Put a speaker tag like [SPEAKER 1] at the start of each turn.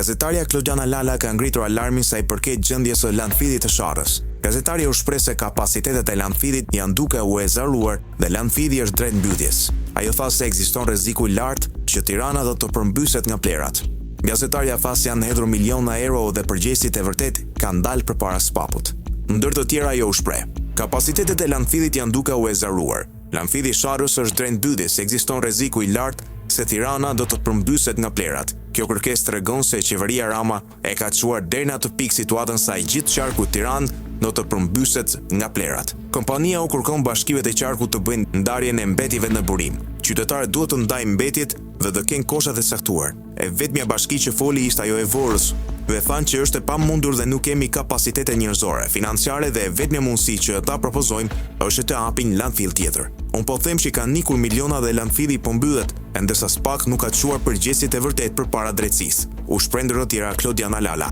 [SPEAKER 1] Gazetarja Klodiana Lala ka ngritur alarmin sa i përket gjendjes së landfillit të Sharrës. Gazetarja u shpreh se kapacitetet e landfillit janë duke u ezaruar dhe landfilli është drejt mbytyjes. Ajo tha se ekziston rreziku i lartë që Tirana do të përmbyset nga plerat. Gazetarja tha se janë hedhur miliona euro dhe përgjegjësit e vërtet kanë dalë përpara spaput. Ndër të tjera ajo u shpreh: kapacitetet e landfillit janë duke u ezaruar. Landfilli i Sharrës është drejt mbytyjes, ekziston rreziku i lartë se Tirana do të përmbyset nga plerat. Kjo kërkesë tregon se qeveria Rama e ka çuar deri në atë pikë situatën sa i gjithë qarku Tiranë do të përmbyset nga plerat. Kompania u kërkon bashkive të qarkut të bëjnë ndarjen e mbetjeve në burim. Qytetarët duhet të ndajnë mbetjet dhe të kenë koshat e saktuar. E vetmja bashki që foli ishte ajo e Vorrës dhe thanë që është e pamundur dhe nuk kemi kapacitete njerëzore, financiare dhe vetmja mundësi që ata propozojnë është të hapin landfill tjetër. Unë po them që kanë nikur miliona dhe landfilli po mbyllet, ndërsa SPAK nuk ka çuar përgjegjësit e vërtet përpara drejtësisë. U shpreh ndër të tjera Klodiana Lala.